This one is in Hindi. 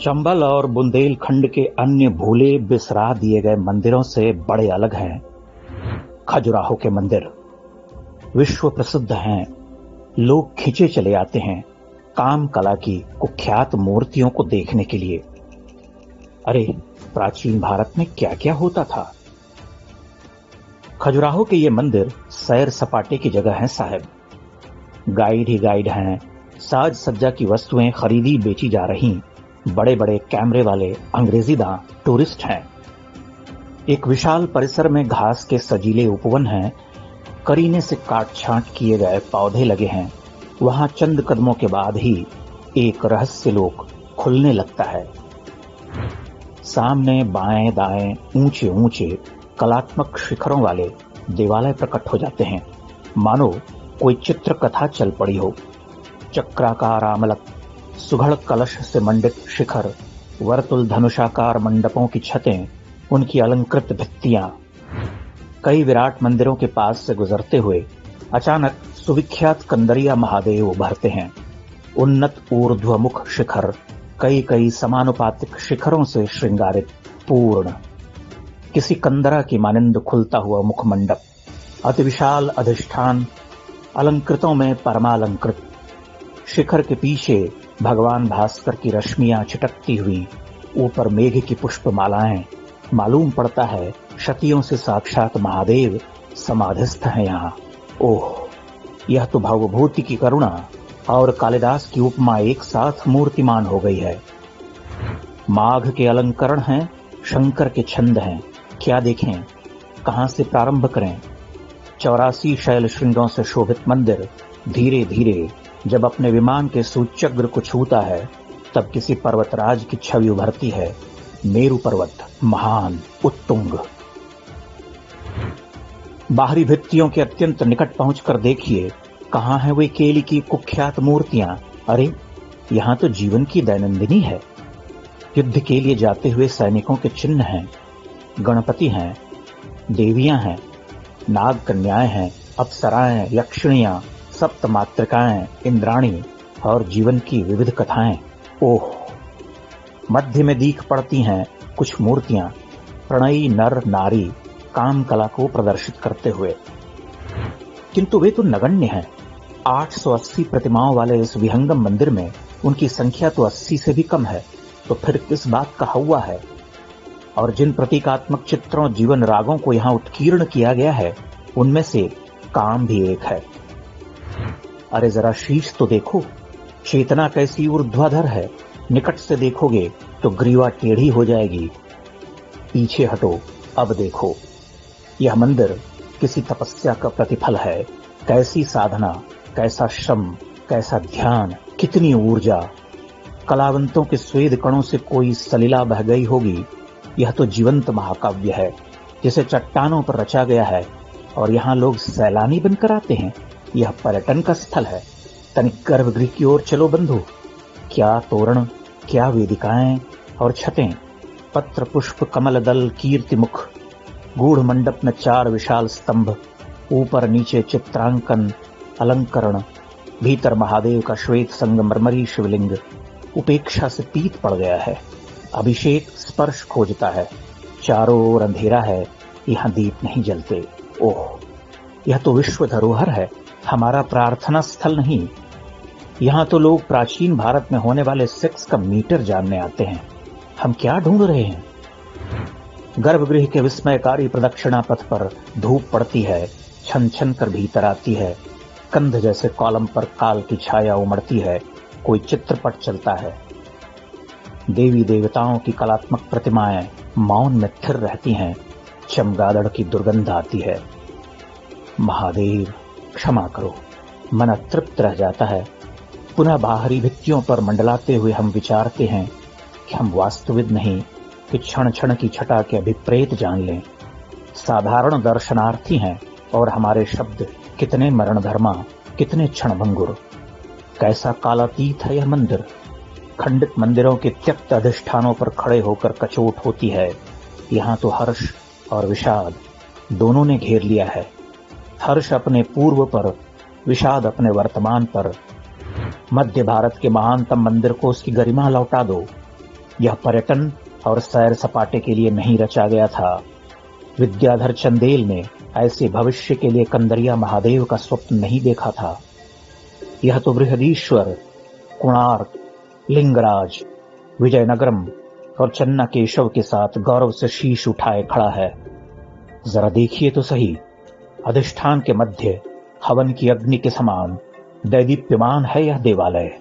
चंबल और बुंदेलखंड के अन्य भूले बिसरा दिए गए मंदिरों से बड़े अलग हैं खजुराहो के मंदिर। विश्व प्रसिद्ध हैं, लोग खिंचे चले आते हैं काम कला की कुख्यात मूर्तियों को देखने के लिए। अरे, प्राचीन भारत में क्या क्या होता था। खजुराहो के ये मंदिर सैर सपाटे की जगह हैं साहब। गाइड ही गाइड हैं, साज सज्जा की वस्तुएं खरीदी बेची जा रही, बड़े बड़े कैमरे वाले अंग्रेजीदां टूरिस्ट हैं। एक विशाल परिसर में घास के सजीले उपवन हैं, करीने से काट छांट किए गए पौधे लगे हैं। वहां चंद कदमों के बाद ही एक रहस्य लोक खुलने लगता है। सामने बाएं दाएं ऊंचे ऊंचे कलात्मक शिखरों वाले देवालय प्रकट हो जाते हैं, मानो कोई चित्र कथा चल पड़ी हो। चक्राकार आमलक, सुघड़ कलश से मंडित शिखर, वर्तुल धनुषाकार मंडपों की छतें, उनकी अलंकृत भित्तियां। कई विराट मंदिरों के पास से गुजरते हुए अचानक सुविख्यात कंदरिया महादेव उभरते हैं। उन्नत ऊर्ध्वमुख शिखर, कई कई समानुपातिक शिखरों से श्रृंगारित पूर्ण, किसी कंदरा की मानिंद खुलता हुआ मुखमंडप, अति विशाल अधिष्ठान, अलंकृतों में परमालंकृत। शिखर के पीछे भगवान भास्कर की रश्मियां छिटकती हुई, ऊपर मेघ की पुष्पमालाएं। मालूम पड़ता है शतियों से साक्षात महादेव समाधिस्थ हैं यहाँ। ओह, यह तो भवभूति की करुणा और कालिदास की उपमा एक साथ मूर्तिमान हो गई है। माघ के अलंकरण हैं, शंकर के छंद हैं। क्या देखें, कहां से प्रारंभ करें। 84 शैल श्रृंगों से शोभित मंदिर धीरे धीरे जब अपने विमान के सूच्यग्र को छूता है, तब किसी पर्वतराज की छवि उभरती है। मेरु पर्वत, महान, उत्तुंग। बाहरी भित्तियों के अत्यंत निकट पहुंचकर देखिए, कहां है वे केली की कुख्यात मूर्तियां। अरे, यहां तो जीवन की दैनंदिनी है। युद्ध के लिए जाते हुए सैनिकों के चिन्ह हैं, गणपति हैं, देवियां हैं, नाग कन्याएं हैं, अप्सराएं, यक्षिणियां, सप्त मातृकाएं, इंद्राणी और जीवन की विविध कथाएं। ओह, मध्य में दीख पड़ती हैं कुछ मूर्तियां, प्रणयी नर नारी काम कला को प्रदर्शित करते हुए। किंतु वे तो नगण्य हैं। 880 प्रतिमाओं वाले इस विहंगम मंदिर में उनकी संख्या तो 80 से भी कम है। तो फिर किस बात का हौवा है। और जिन प्रतीकात्मक चित्रों, जीवन रागों को यहां उत्कीर्ण किया गया है, उनमें से काम भी एक है। अरे, जरा शीश तो देखो, चेतना कैसी ऊर्ध्वाधर है। निकट से देखोगे तो ग्रीवा टेढ़ी हो जाएगी। पीछे हटो, अब देखो। यह मंदिर किसी तपस्या का प्रतिफल है। कैसी साधना, कैसा श्रम, कैसा ध्यान, कितनी ऊर्जा। कलावंतों के स्वेद कणों से कोई सलीला बह गई होगी। यह तो जीवंत महाकाव्य है, जिसे चट्टानों पर रचा गया है और यहाँ लोग सैलानी बनकर आते हैं। यह पर्यटन का स्थल है। तनिक गर्भगृह की ओर चलो बंधु। क्या तोरण, क्या वेदिकाएं और छतें, पत्र पुष्प कमल दल कीर्ति मुख, गूढ़ मंडप में 4 विशाल स्तंभ, ऊपर नीचे चित्रांकन अलंकरण, भीतर महादेव का श्वेत संगमरमरी शिवलिंग उपेक्षा से पीत पड़ गया है। अभिषेक स्पर्श खोजता है। चारों ओर अंधेरा है, यहां दीप नहीं जलते। ओह, यह तो विश्व धरोहर है, हमारा प्रार्थना स्थल नहीं। यहां तो लोग प्राचीन भारत में होने वाले सेक्स का मीटर जानने आते हैं। हम क्या ढूंढ रहे हैं। गर्भगृह के विस्मयकारी प्रदक्षिणा पथ पर धूप पड़ती है, छन छन कर भीतर आती है। कंध जैसे कॉलम पर काल की छाया उमड़ती है। कोई चित्रपट चलता है। देवी देवताओं की कलात्मक प्रतिमाएं मौन में थिर रहती हैं। चमगादड़ की दुर्गंध आती है। महादेव, क्षमा करो, मन तृप्त रह जाता है। पुनः बाहरी भित्तियों पर मंडलाते हुए हम विचारते हैं कि हम वास्तविक नहीं कि क्षण क्षण की छटा के अभिप्रेत जान लें। साधारण दर्शनार्थी हैं और हमारे शब्द कितने मरणधर्मा, कितने क्षणभंगुर। कैसा कालातीत है यह मंदिर। खंडित मंदिरों के त्यक्त अधिष्ठानों पर खड़े होकर कचोट होती है। यहाँ तो हर्ष और विषाद दोनों ने घेर लिया है। हर्ष अपने पूर्व पर, विषाद अपने वर्तमान पर। मध्य भारत के महानतम मंदिर को उसकी गरिमा लौटा दो। यह पर्यटन और सैर सपाटे के लिए नहीं रचा गया था। विद्याधर चंदेल ने ऐसे भविष्य के लिए कंदरिया महादेव का स्वप्न नहीं देखा था। यह तो बृहदीश्वर, कोणार्क, लिंगराज, विजयनगरम और चन्ना केशव के साथ गौरव से शीश उठाए खड़ा है। जरा देखिए तो सही, अधिष्ठान के मध्य हवन की अग्नि के समान दैदीप्यमान है यह देवालय।